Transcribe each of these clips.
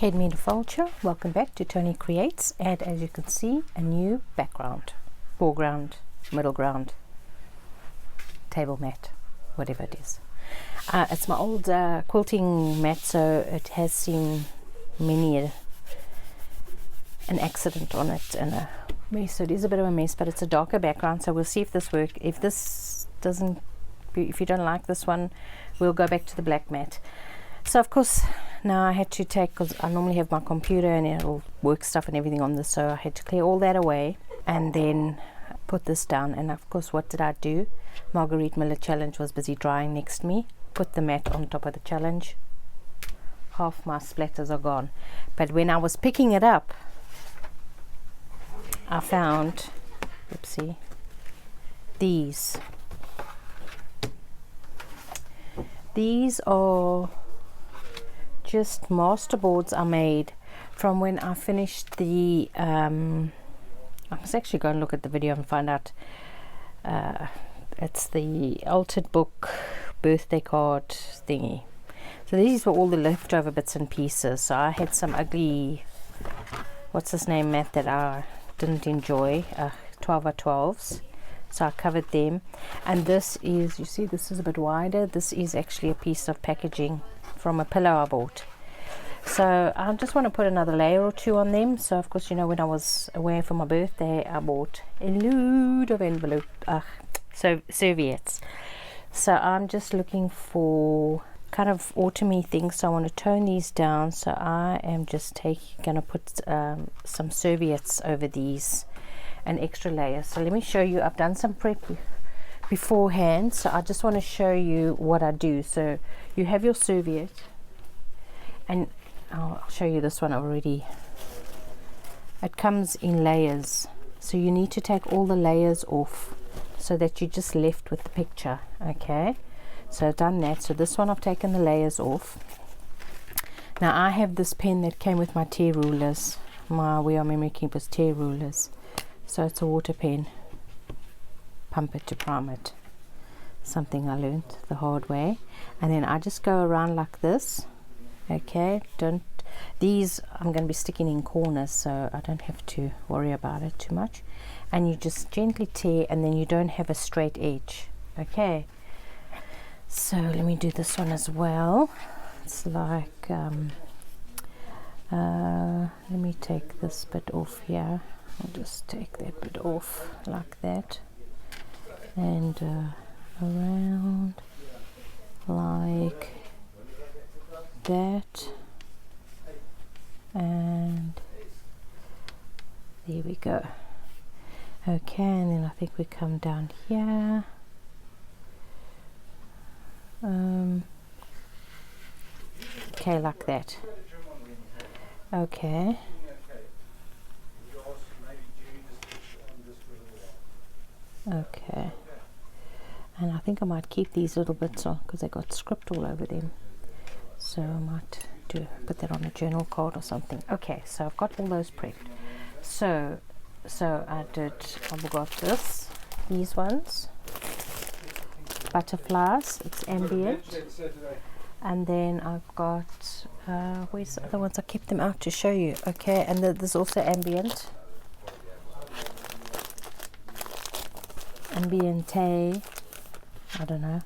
Kate Meter Fulcher, welcome back to Toni Creates, and as you can see, a new background, foreground, middle ground, table mat, whatever it is. It's my old quilting mat, so it has seen many an accident on it and a mess, so it is a bit of a mess, but it's a darker background, so we'll see if this works. If this doesn't, if you don't like this one, we'll go back to the black mat. So of course now I had to take, because I normally have my computer and it'll work stuff and everything on this, so I had to clear all that away and then put this down. And of course, what did I do? Marguerite Miller Challenge was busy drying next to me. Put the mat on top of the challenge. Half my splatters are gone, but when I was picking it up, I found, oopsie, these are just masterboards I made from when I finished the I must actually go and look at the video and find out. It's the altered book birthday card thingy. So these were all the leftover bits and pieces. So I had some ugly, what's his name, mat that I didn't enjoy, 12x12s. So I covered them. And this is, you see, this is a bit wider. This is actually a piece of packaging from a pillow I bought. So I just want to put another layer or two on them. So of course, you know, when I was away for my birthday, I bought a load of serviettes. So I'm just looking for kind of autumny things, so I want to tone these down. So I am just gonna put some serviettes over these, an extra layer. So let me show you, I've done some prep beforehand, so I just want to show you what I do. So you have your serviette, and I'll show you this one already. It comes in layers, so you need to take all the layers off so that you're just left with the picture. Okay, so I've done that. So this one I've taken the layers off. Now I have this pen that came with my tear rulers, my We Are Memory Keepers tear rulers. So it's a water pen. Pump it to prime it. Something I learned the hard way. And then I just go around like this. Okay, these I'm going to be sticking in corners, so I don't have to worry about it too much. And you just gently tear, and then you don't have a straight edge. Okay, so let me do this one as well. It's like let me take this bit off here. I'll just take that bit off like that, and around like that, and there we go. Okay, and then I think we come down here. Okay, like that. Okay. Okay, and I think I might keep these little bits on because they got script all over them, so I might put that on a journal card or something. Okay, so I've got all those prepped. So I've got these ones, butterflies, it's ambient, and then I've got where's the other ones? I kept them out to show you. Okay, and there's also ambient. Ambiente, I don't know.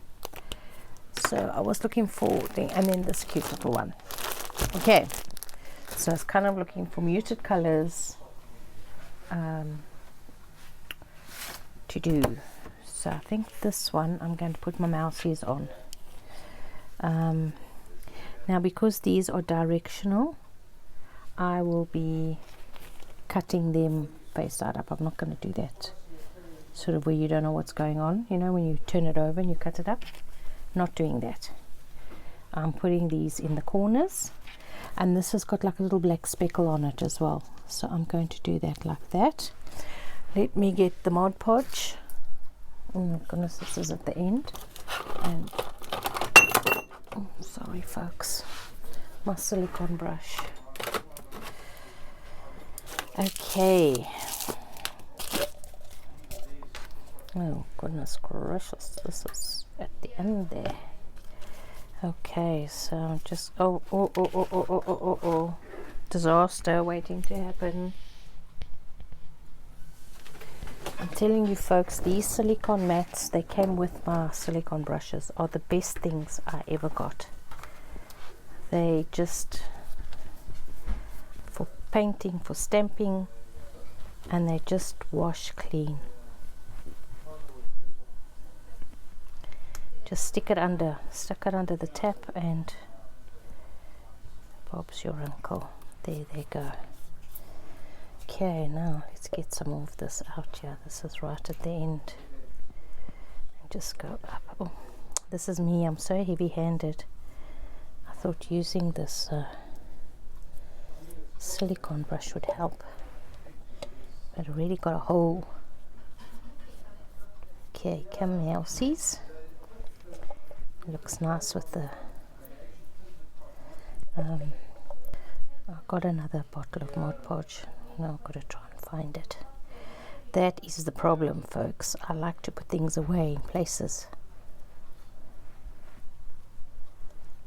So I was looking for and then this cute little one. Okay, so I was kind of looking for muted colors to do. So I think this one I'm going to put my mousies on. Now because these are directional, I will be cutting them face side up. I'm not going to do that sort of where you don't know what's going on, you know, when you turn it over and you cut it up. Not doing that. I'm putting these in the corners, and this has got like a little black speckle on it as well, so I'm going to do that like that. Let me get the Mod Podge. Oh my goodness, this is at the end, and oh, sorry folks, my silicone brush. Okay. Oh goodness gracious, this is at the end there. Okay, so just oh disaster waiting to happen. I'm telling you folks, these silicone mats, they came with my silicone brushes, are the best things I ever got. They just, for painting, for stamping, and they just wash clean. Just stick it under the tap and Bob's your uncle. There they go. Okay, now let's get some of this out here. This is right at the end. And just go up. Oh, this is me. I'm so heavy-handed. I thought using this silicone brush would help. But it really got a hole. Okay, come mousies. Looks nice with the I've got another bottle of Mod Podge. Now I've got to try and find it. That is the problem, folks. I like to put things away in places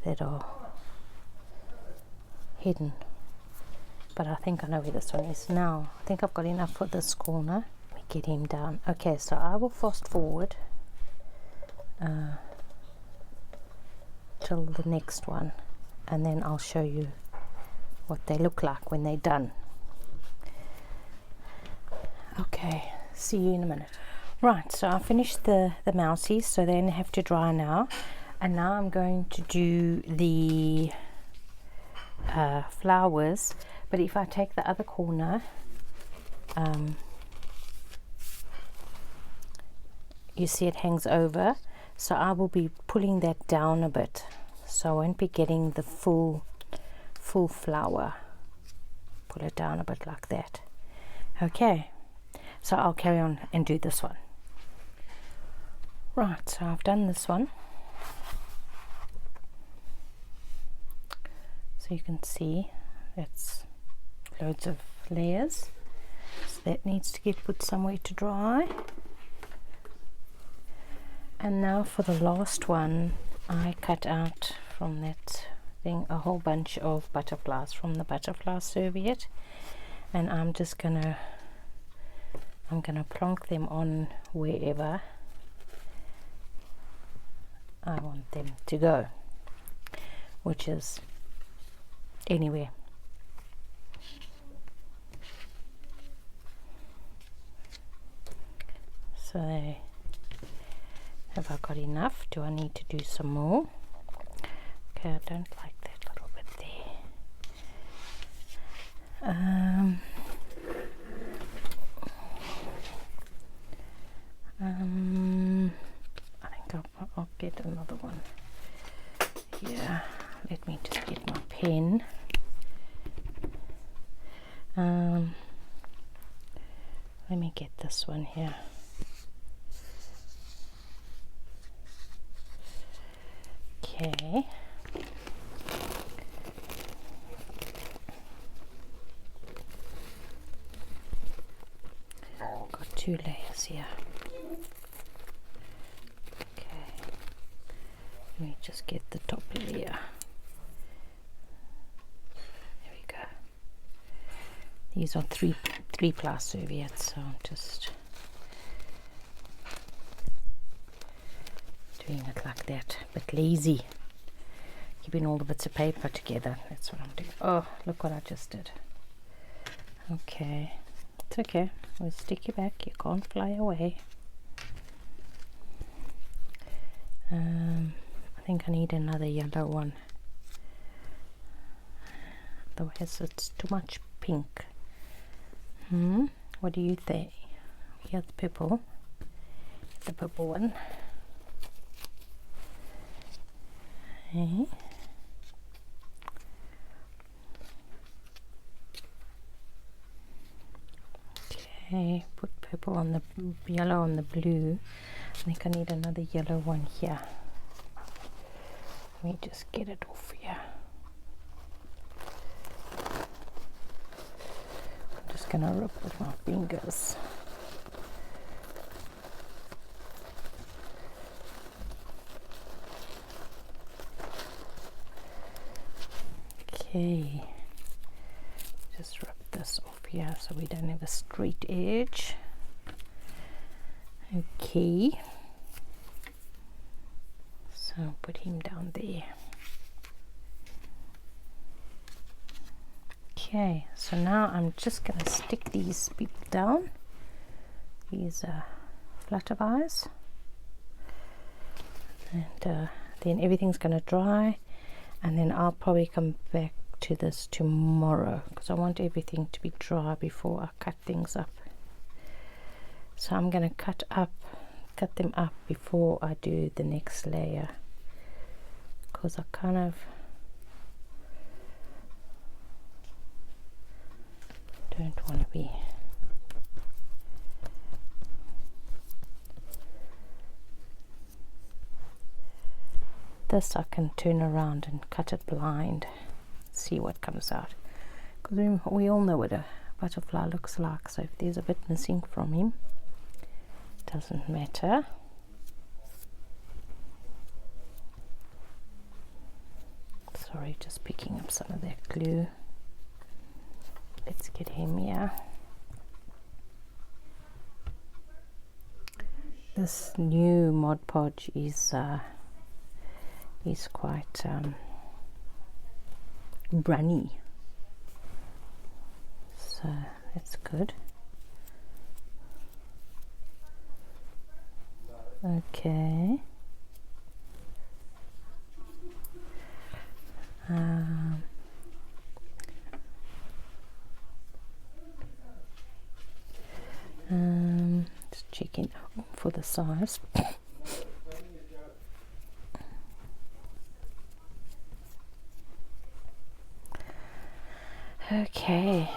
that are hidden. But I think I know where this one is now. I think I've got enough for this corner. Let me get him down. Okay, so I will fast forward till the next one, and then I'll show you what they look like when they're done. Okay, see you in a minute. Right, so I finished the mousies, so they have to dry now. And now I'm going to do the flowers. But if I take the other corner, you see it hangs over. So I will be pulling that down a bit. So I won't be getting the full flower. Pull it down a bit like that. Okay. So I'll carry on and do this one. Right, so I've done this one. So you can see that's loads of layers. So that needs to get put somewhere to dry. And now for the last one, I cut out from that thing a whole bunch of butterflies from the butterfly serviette. And I'm gonna plonk them on wherever I want them to go, which is anywhere. So have I got enough? Do I need to do some more? Okay, I don't like that little bit there. I think I'll get another one here. Let me just get my pen. Let me get this one here. Okay. Got 2 layers here. Okay. Let me just get the top layer. There we go. These are 3-ply serviettes, so I'm just doing it like that, but lazy, keeping all the bits of paper together. That's what I'm doing. Oh, look what I just did. Okay, it's okay. We'll stick you back. You can't fly away. I think I need another yellow one. Otherwise, it's too much pink. What do you think? Here's the purple. The purple one. Okay, put purple on the yellow on the blue. I think I need another yellow one here. Let me just get it off here. I'm just gonna rub with my fingers. Okay, just rip this off here so we don't have a straight edge. Okay, so put him down there. Okay, so now I'm just going to stick these people down, these flutterflies, and then everything's going to dry, and then I'll probably come back to this tomorrow because I want everything to be dry before I cut things up. So I'm going to cut them up before I do the next layer, because I kind of don't want to be this. I can turn around and cut it blind, see what comes out, because we all know what a butterfly looks like. So if there's a bit missing from him, it doesn't matter. Sorry, just picking up some of that glue. Let's get him here. This new Mod Podge is quite runny, so that's good. Okay. Just checking for the size. Okay.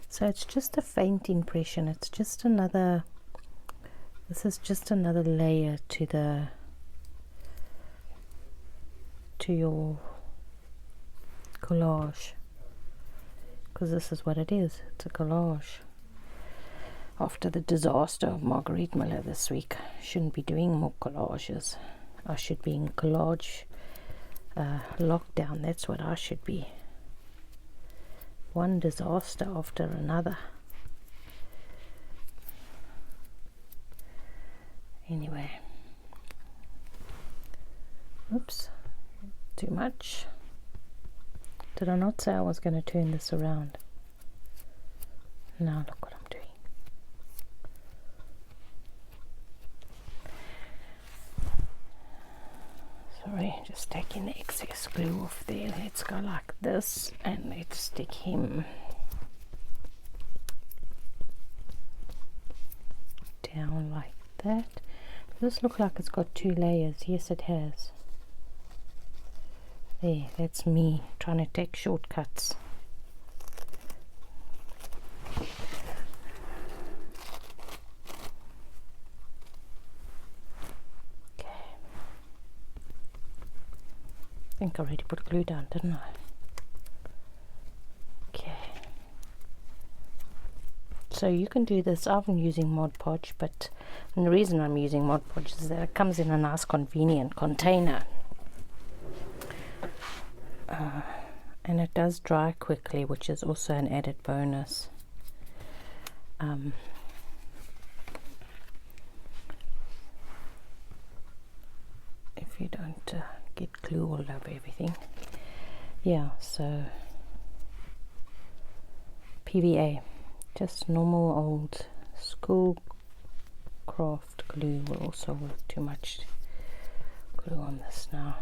So it's just a faint impression. It's just another, this is just another layer to your collage, because this is what it is. It's a collage. After the disaster of Marguerite Miller this week, I shouldn't be doing more collages. I should be in collage lockdown. That's what I should be. One disaster after another. Anyway, oops, too much. Did I not say I was going to turn this around? Now look what I'm doing. Sorry, just taking the excess glue off there. Let's go like this, and let's stick him down like that. Does this look like it's got two layers? Yes, it has. There, that's me trying to take shortcuts. I think I already put glue down, didn't I? Okay. So you can do this. I've been using Mod Podge, but the reason I'm using Mod Podge is that it comes in a nice convenient container. And it does dry quickly, which is also an added bonus. If you don't get glue all over everything. Yeah, so PVA, just normal old school craft glue will also work. Too much glue on this now.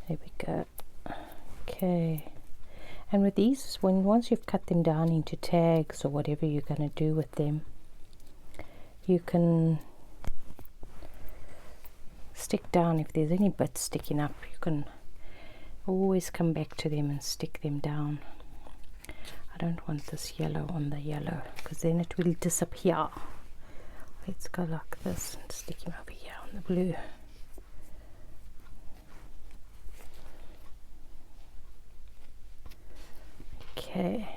There we go. Okay. And with these, once you've cut them down into tags or whatever you're going to do with them, you can stick down, if there's any bits sticking up, you can always come back to them and stick them down. I don't want this yellow on the yellow, because then it will disappear. Let's go like this and stick him over here on the blue. Okay.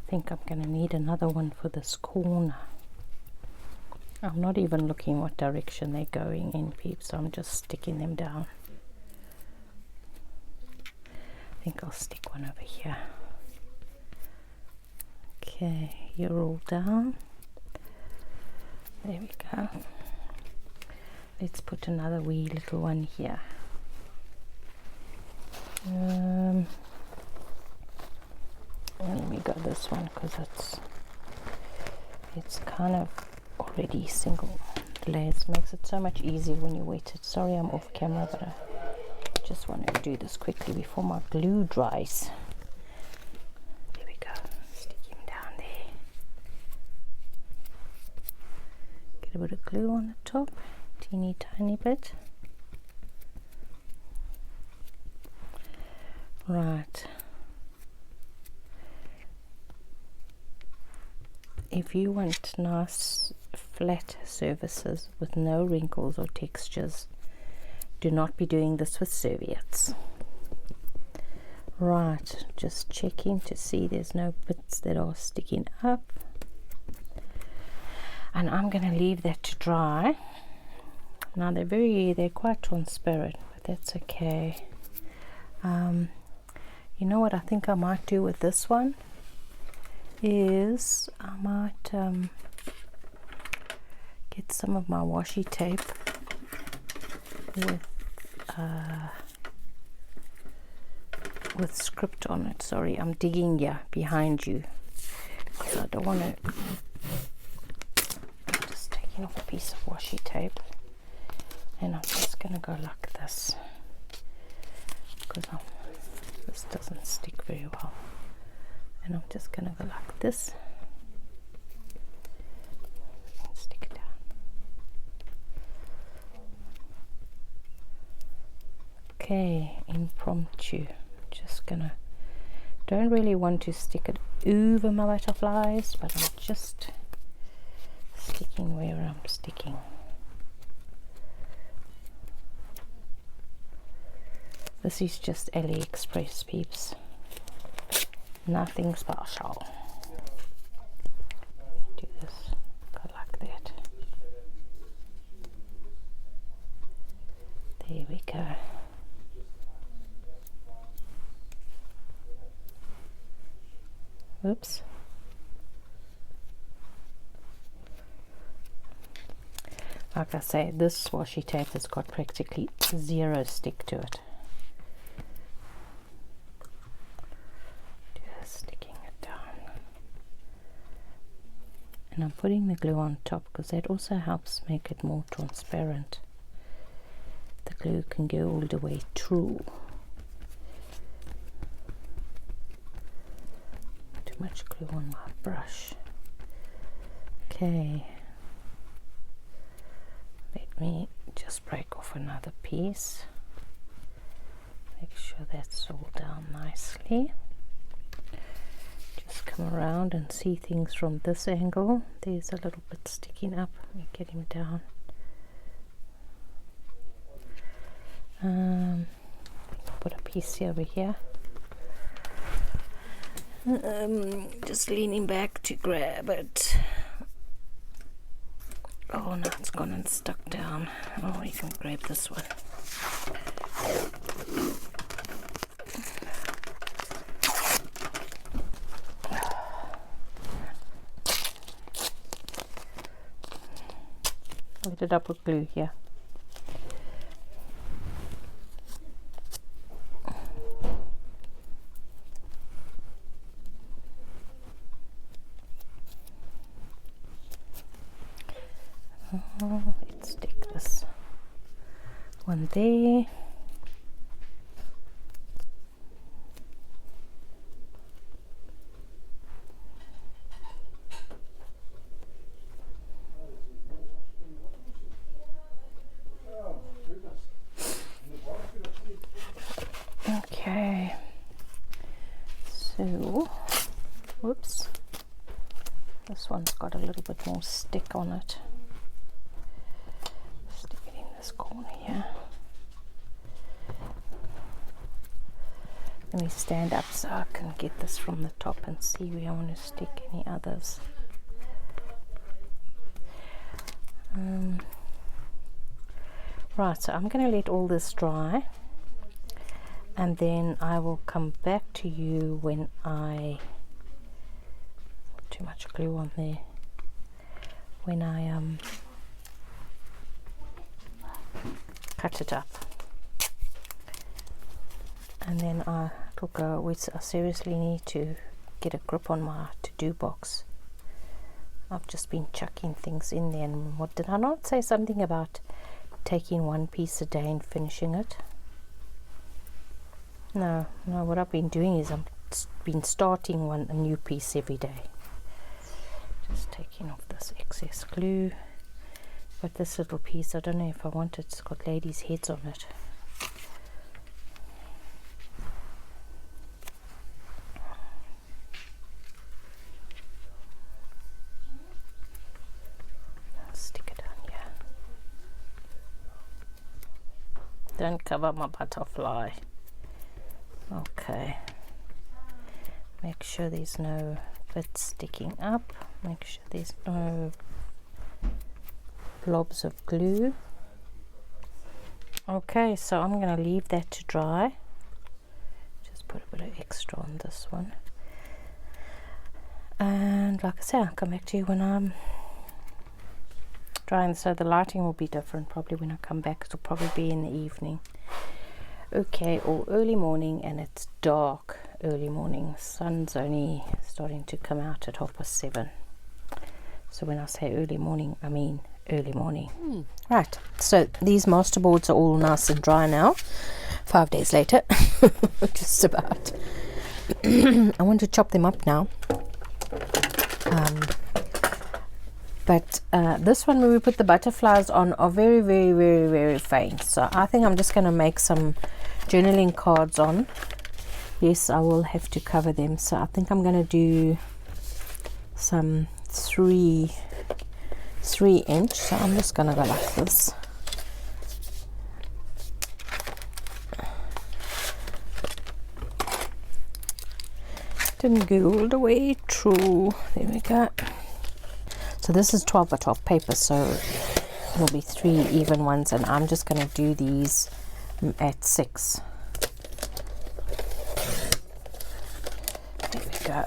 I think I'm going to need another one for this corner. I'm not even looking what direction they're going in, peeps, so I'm just sticking them down. I think I'll stick one over here. Okay, you're all down. There we go. Let's put another wee little one here. Let me go this one because it's kind of already single layers. Makes it so much easier when you wet it. Sorry I'm off camera, but I just want to do this quickly before my glue dries. There we go. Stick him down there. Get a bit of glue on the top, teeny tiny bit. Right. If you want nice flat surfaces with no wrinkles or textures, do not be doing this with serviettes. Right, just checking to see there's no bits that are sticking up. And I'm going to leave that to dry. Now they're quite transparent, but that's okay. You know what I think I might do with this one is I might get some of my washi tape with script on it. Sorry, I'm digging here behind you because I don't want to. I'm just taking off a piece of washi tape and I'm just going to go like this because this doesn't stick very well. And I'm just going to go like this and stick it down. Okay, impromptu. Just gonna, don't really want to stick it over my butterflies, but I'm just sticking where I'm sticking. This is just AliExpress, peeps. Nothing special. Do this, go like that. There we go. Oops. Like I say, this washi tape has got practically zero stick to it. Just sticking it down. And I'm putting the glue on top because that also helps make it more transparent. The glue can go all the way through. Too much glue on my brush. Okay. Let me just break off another piece. Make sure that's all down nicely. Just come around and see things from this angle. There's a little bit sticking up. Let me get him down. Put a piece over here. Just leaning back to grab it. Oh no, it's gone and stuck down. Oh, you can grab this one. Wet it up with glue here. Let's stick this one there. Okay, so whoops, this one's got a little bit more stick on it. Stick it in this corner here. Let me stand up so I can get this from the top and see where I want to stick any others. Right, so I'm going to let all this dry, and then I will come back to you when I... Too much glue on there. When I cut it up, and then it'll go. I seriously need to get a grip on my to-do box. I've just been chucking things in there, and what did I not say something about taking one piece a day and finishing it? No, what I've been doing is I've been starting a new piece every day. Just taking off this excess glue. But this little piece, I don't know if I want it. It's got ladies' heads on it. I'll stick it down here. Don't cover my butterfly. Okay. Make sure there's no bits sticking up. Make sure there's no blobs of glue. Okay, so I'm going to leave that to dry. Just put a bit of extra on this one. And like I said, I'll come back to you when I'm drying. So the lighting will be different probably when I come back. It'll probably be in the evening. Okay, or early morning, and it's dark early morning. Sun's only starting to come out at 7:30. So when I say early morning, I mean early morning. Right, so these masterboards are all nice and dry now. 5 days later, just about. I want to chop them up now. But this one, when we put the butterflies on, are very, very, very, very faint. So I think I'm just going to make some journaling cards on. Yes, I will have to cover them. So I think I'm going to do some 3 inch. So I'm just going to go like this. Didn't go all the way through. There we go. So this is 12 by 12 paper, so it'll be 3 even ones, and I'm just going to do these at 6. There we go.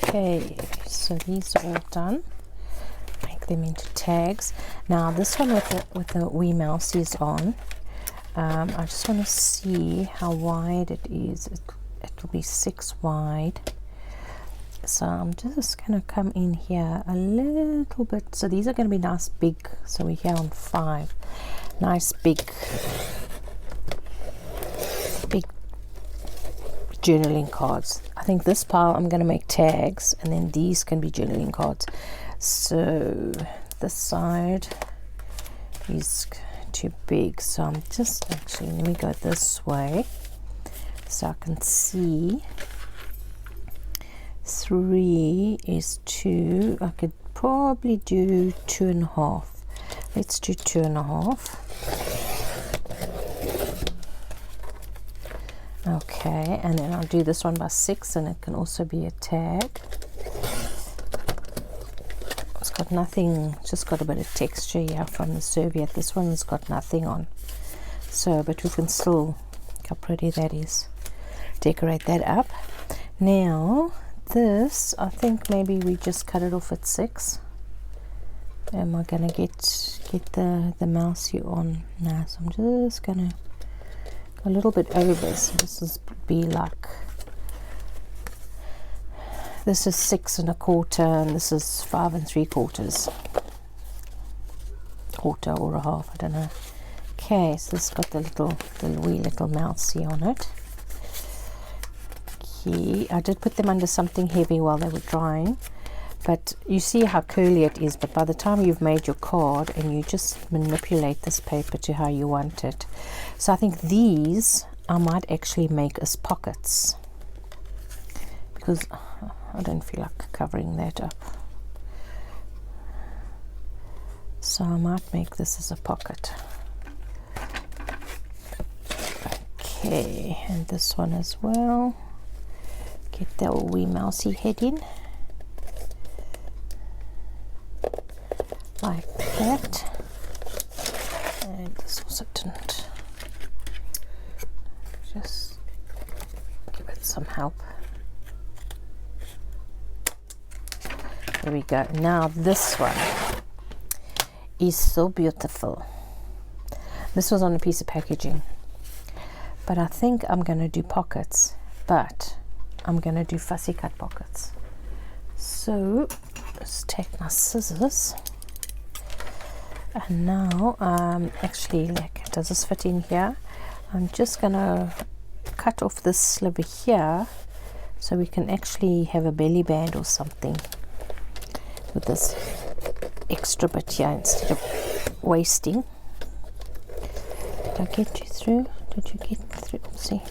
Okay, so these are all done. Make them into tags. Now this one with the wee mousies on, I just want to see how wide it is. It will be 6 wide. So I'm just going to come in here a little bit. So these are going to be nice big. So we're here on 5. Nice big journaling cards. I think this pile I'm going to make tags, and then these can be journaling cards. So this side is too big. So I'm just actually, let me go this way so I can see. 3 is 2. I could probably do 2.5. Let's do 2.5. Okay, and then I'll do this one by 6, and it can also be a tag. It's got nothing, just got a bit of texture here from the serviette. This one's got nothing on. So, but we can still, look how pretty that is. Decorate that up. Now, this, I think maybe we just cut it off at 6. Am I gonna get the mousie on now? So I'm just gonna go a little bit over. So this is be like, this is 6 1/4, and this is 5 3/4, quarter or a half, I don't know. Okay, so it's got the wee little mousie on it. I did put them under something heavy while they were drying, but you see how curly it is. But by the time you've made your card, and you just manipulate this paper to how you want it. So I think these I might actually make as pockets, because I don't feel like covering that up. So I might make this as a pocket. Okay, and this one as well. Get that wee mousy head in. Like that. And this also didn't. Just give it some help. There we go. Now this one is so beautiful. This was on a piece of packaging, but I think I'm going to do pockets, but I'm going to do fussy cut pockets. So let's take my scissors, and now actually, like, does this fit in here? I'm just going to cut off this sliver here so we can actually have a belly band or something with this extra bit here instead of wasting. Did I get you through? Did you get through? See,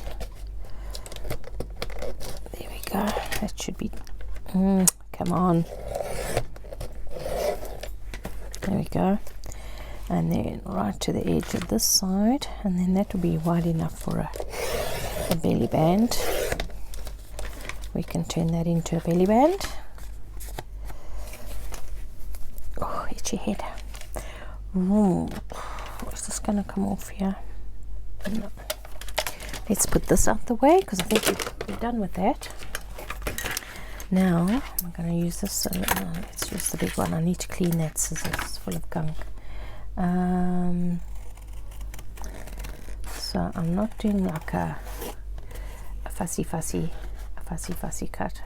there we go. That should be, come on, there we go. And then right to the edge of this side, and then that will be wide enough for a belly band. We can turn that into a belly band. Oh, itchy head. Ooh, is this going to come off here? No. Let's put this out the way because I think we're done with that. Now I'm going to use this. Let's use the big one. I need to clean that scissors. It's full of gunk. So I'm not doing like a fussy cut.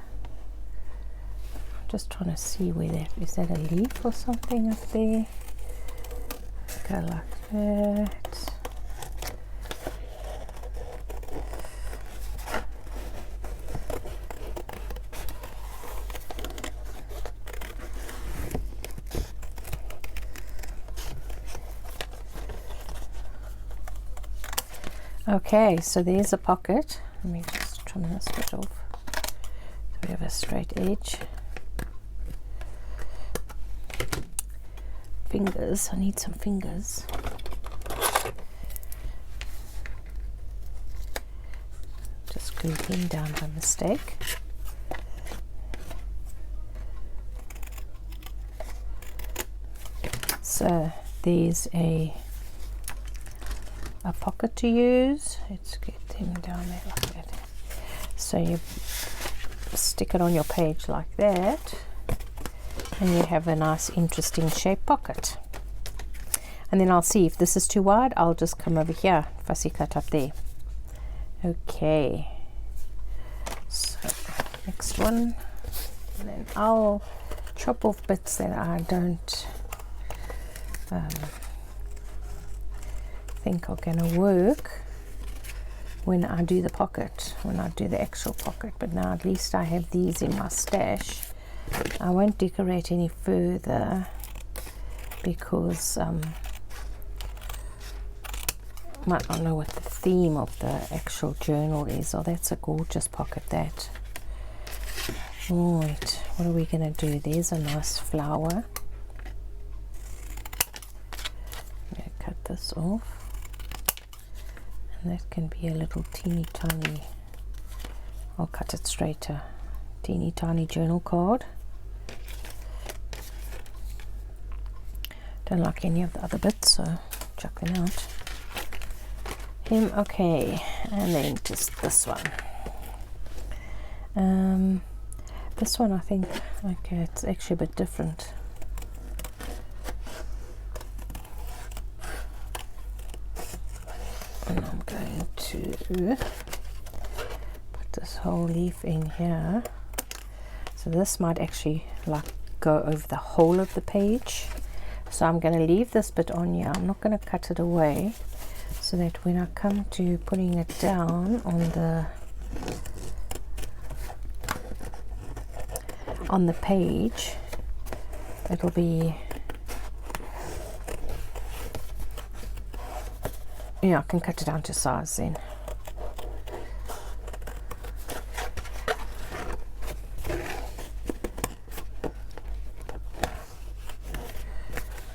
Just trying to see where that is. That a leaf or something up there? Go like that. Okay, so there's a pocket. Let me just trim this bit off so we have a straight edge. Fingers, I need some fingers. Just glued him down by mistake. So there's a pocket to use. Let's get him down there like that. So you stick it on your page like that, and you have a nice interesting shaped pocket. And then I'll see if this is too wide, I'll just come over here, fussy cut up there. Okay, so next one, and then I'll chop off bits that I don't think are going to work when I do the pocket, when I do the actual pocket. But now at least I have these in my stash. I won't decorate any further because might not know what the theme of the actual journal is. Oh, that's a gorgeous pocket, that. Right, what are we going to do? There's a nice flower. I'm going to cut this off. And that can be a little teeny tiny, I'll cut it straight, a teeny tiny journal card. Don't like any of the other bits, so chuck them out. Okay, and then just this one. This one I think, okay, it's actually a bit different. And I'm going to put this whole leaf in here. So this might actually like go over the whole of the page. So I'm going to leave this bit on here. I'm not going to cut it away, so that when I come to putting it down on the page, it'll be, yeah, I can cut it down to size then.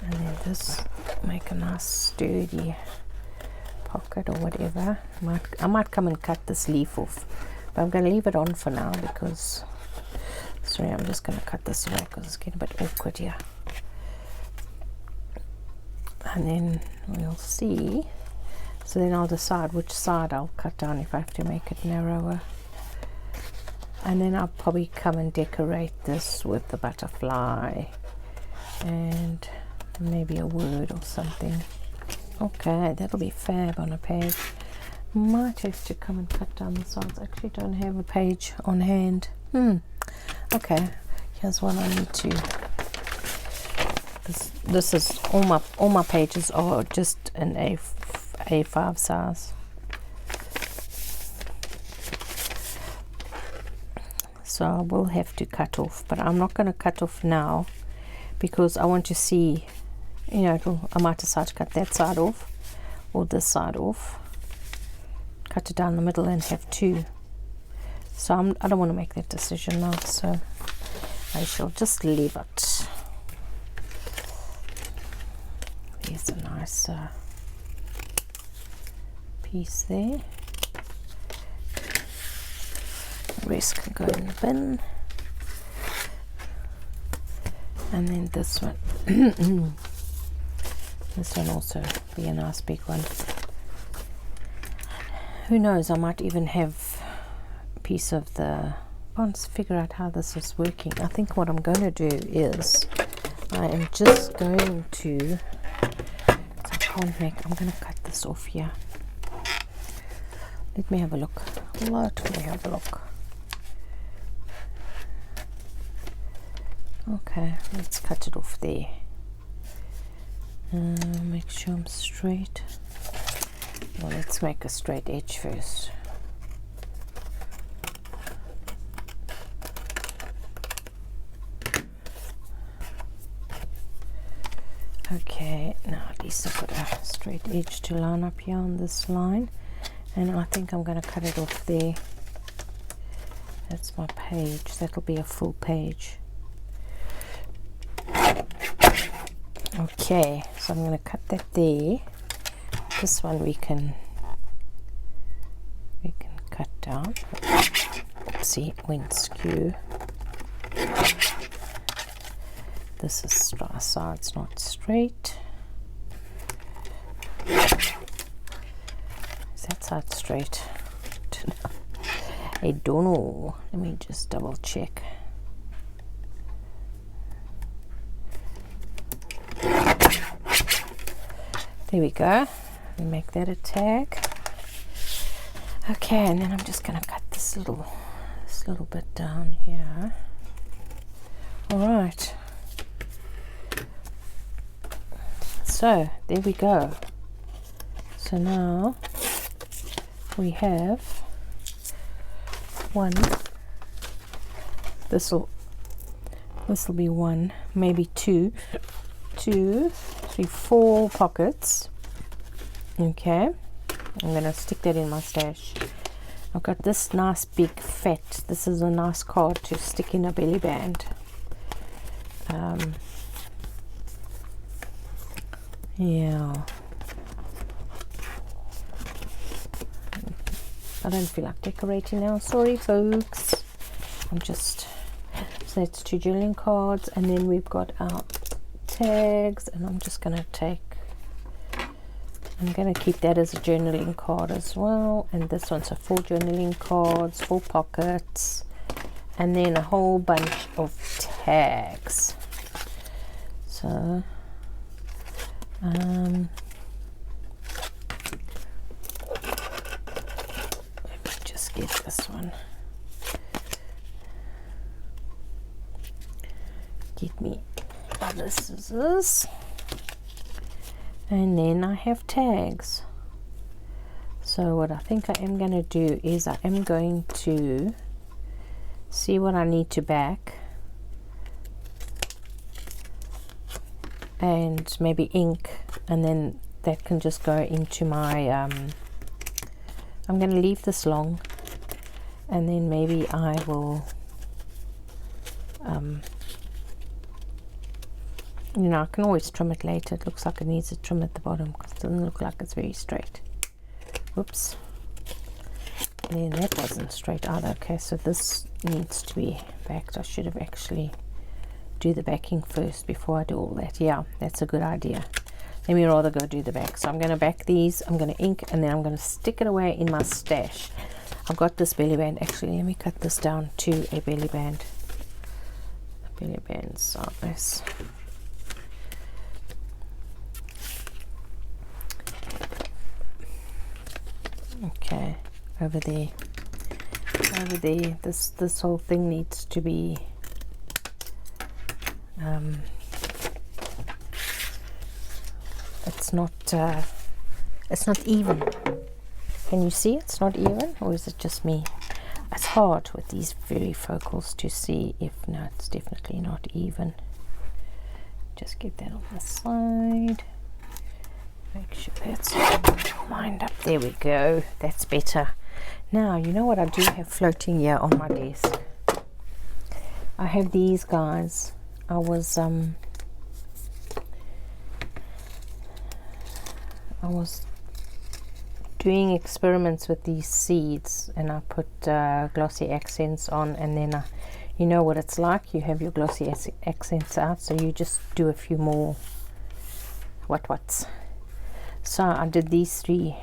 And then this make a nice sturdy pocket or whatever. I might come and cut this leaf off, but I'm going to leave it on for now because, sorry, I'm just going to cut this away because it's getting a bit awkward here. And then we'll see. So then I'll decide which side I'll cut down if I have to make it narrower. And then I'll probably come and decorate this with the butterfly and maybe a word or something. Okay, that'll be fab on a page. Might have to come and cut down the sides. I actually don't have a page on hand. Okay, here's one I need to. This is all my pages are just an A5 size. So I will have to cut off, but I'm not going to cut off now because I want to see, you know, I might decide to cut that side off or this side off, cut it down the middle and have two. So I don't want to make that decision now, so I shall just leave it. There's a nice piece there. The rest can go in the bin. And then this one. This one also be a nice big one. Who knows, I might even have a piece of the... I can't figure out how this is working. I think what I'm going to do is I am just going to... I'm going to cut this off here. Let me have a look. Let me have a look. Okay, let's cut it off there. Make sure I'm straight. Well, let's make a straight edge first. Okay, now at least I've got a straight edge to line up here on this line, and I think I'm going to cut it off there. That's my page. That'll be a full page. Okay, so I'm going to cut that there. This one we can cut down. Oopsie, it went skew. This is side's not straight. Is that side straight? I don't know. Let me just double check. There we go. Make that a tag. Okay, and then I'm just going to cut this little bit down here. All right. So there we go. So now we have one. This will be one, maybe two, 3, 4 pockets. Okay, I'm gonna stick that in my stash. I've got this nice big fat. This is a nice card to stick in a belly band. Yeah, I don't feel like decorating now, sorry folks. So that's 2 journaling cards, and then we've got our tags, and I'm going to keep that as a journaling card as well. And this one's 4 journaling cards, 4 pockets, and then a whole bunch of tags. So let me just get this one. Get me other scissors. And then I have tags. So what I think I am going to do is I am going to see what I need to back, and maybe ink, and then that can just go into my I'm going to leave this long, and then maybe I will you know, I can always trim it later. It looks like it needs a trim at the bottom because it doesn't look like it's very straight. Whoops. Then that wasn't straight either. Okay, so this needs to be backed. I should have actually do the backing first before I do all that. Yeah, that's a good idea. Let me rather go do the back. So I'm going to back these, I'm going to ink, and then I'm going to stick it away in my stash. I've got this belly band. Actually, let me cut this down to a belly band. A belly band size. Okay, over there. This whole thing needs to be it's not even. Can you see it's not even, or is it just me? It's hard with these varifocals to see if, no, it's definitely not even. Just get that on the side. Make sure that's lined up. There we go. That's better. Now, you know what I do have floating here on my desk? I have these guys. I was doing experiments with these seeds, and I put glossy accents on, and then you know what it's like, you have your glossy accents out, so you just do a few more what's. So I did these three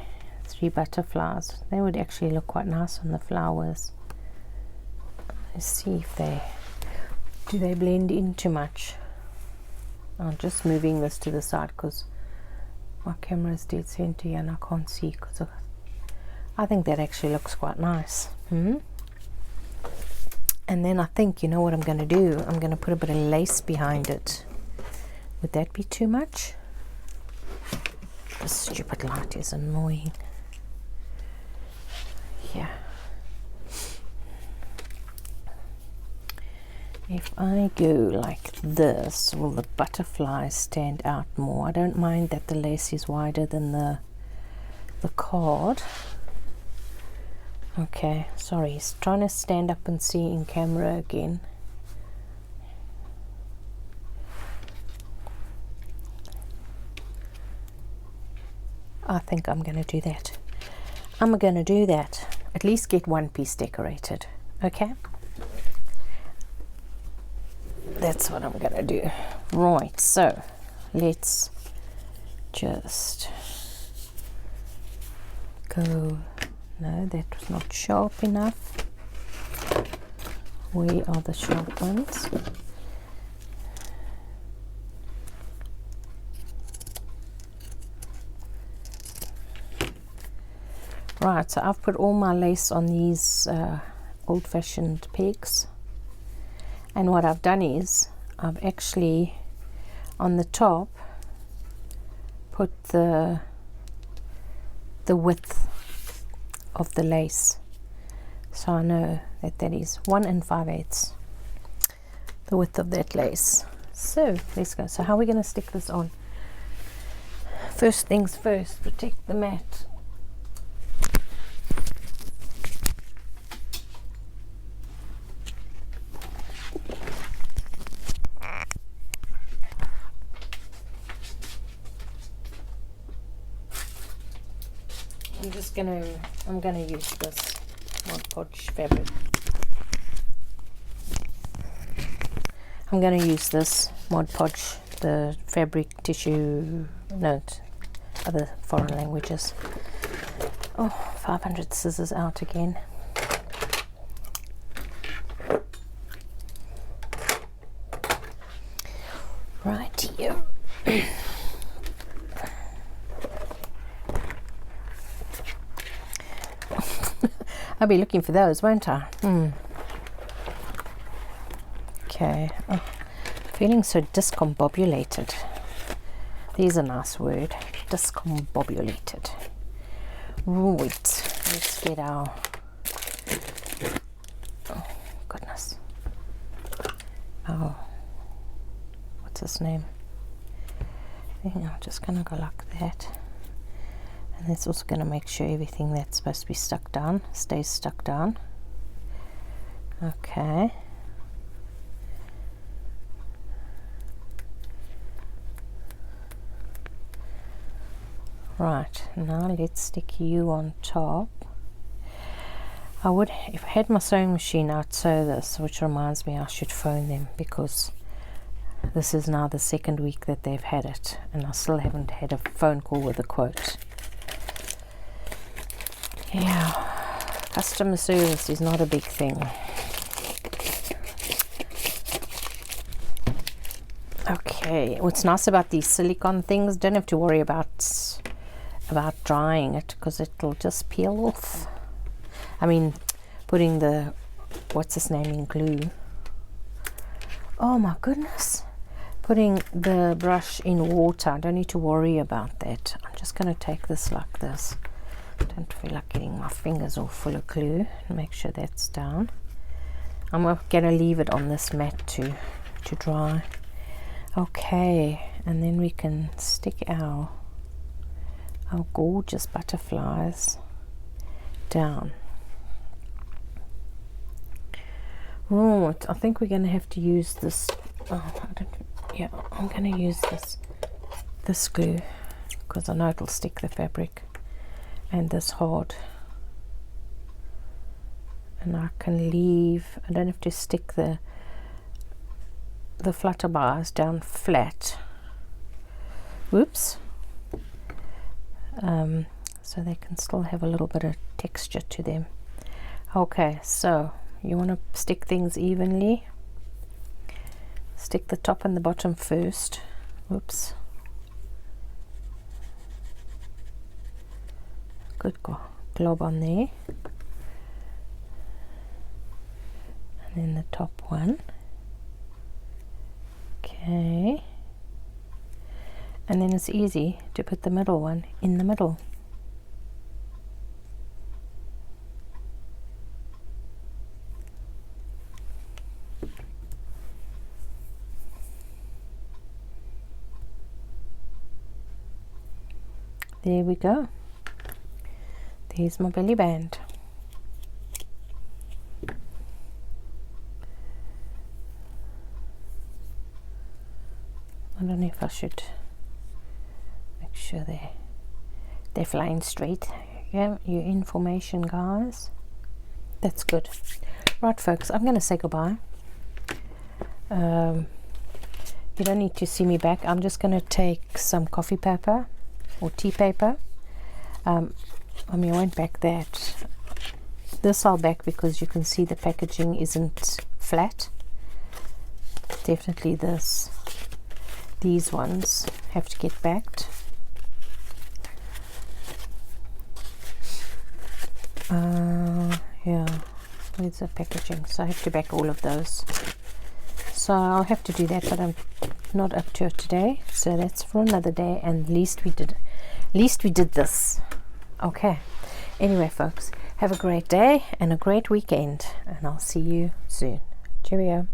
butterflies. They would actually look quite nice on the flowers. Let's see if do they blend in too much. I'm just moving this to the side because my camera is dead center and I can't see, because I think that actually looks quite nice. And then I think, you know what I'm going to do? I'm going to put a bit of lace behind it. Would that be too much? This stupid light is annoying. Yeah. If I go like this, will the butterflies stand out more? I don't mind that the lace is wider than the card. Okay, sorry, he's trying to stand up and see in camera again. I think I'm going to do that. I'm going to do that. At least get one piece decorated. Okay? That's what I'm going to do. Right, so let's just go. No, that was not sharp enough. Where are the sharp ones? Right, so I've put all my lace on these old-fashioned pegs, and what I've done is I've actually on the top put the width of the lace, so I know that is 1 5/8 the width of that lace. So let's go. So how are we going to stick this on? First things first, protect the mat. I'm gonna use this Mod Podge fabric. I'm gonna use this Mod Podge, the fabric tissue, no, other foreign languages. Oh, 500 scissors out again. Right here. I'll be looking for those, won't I? Okay. Oh, feeling so discombobulated. There's a nice word. Discombobulated. Right. Let's get our... Oh, goodness. Oh. What's his name? I think I'm just going to go like that. And that's also going to make sure everything that's supposed to be stuck down stays stuck down. Okay. Right, now let's stick you on top. I would, if I had my sewing machine, I'd sew this, which reminds me I should phone them, because this is now the second week that they've had it and I still haven't had a phone call with a quote. Yeah, customer service is not a big thing. Okay, what's nice about these silicone things, don't have to worry about drying it, because it'll just peel off. I mean, putting the, what's this name, in glue. Oh my goodness. Putting the brush in water, I don't need to worry about that. I'm just going to take this like this. Don't feel like getting my fingers all full of glue. Make sure that's down. I'm going to leave it on this mat to dry. Okay, and then we can stick our gorgeous butterflies down. Right, I think we're going to have to use this. I'm going to use this glue, because I know it'll stick the fabric, and this hard. And I can leave, I don't have to stick the flutter bars down flat. Whoops. So they can still have a little bit of texture to them. Okay, so you want to stick things evenly. Stick the top and the bottom first. Whoops. Good glob on there. And then the top one. Okay. And then it's easy to put the middle one in the middle. There we go. There's my belly band. I don't know if I should make sure they're flying straight. Yeah, your information, guys. That's good. Right, folks, I'm going to say goodbye. You don't need to see me back. I'm just going to take some coffee paper or tea paper. I won't back that. This I'll back because you can see the packaging isn't flat. Definitely these ones have to get backed. Yeah, where's the packaging? So I have to back all of those. So I'll have to do that, but I'm not up to it today. So that's for another day, and at least we did this. Okay. Anyway, folks, have a great day and a great weekend, and I'll see you soon. Cheerio.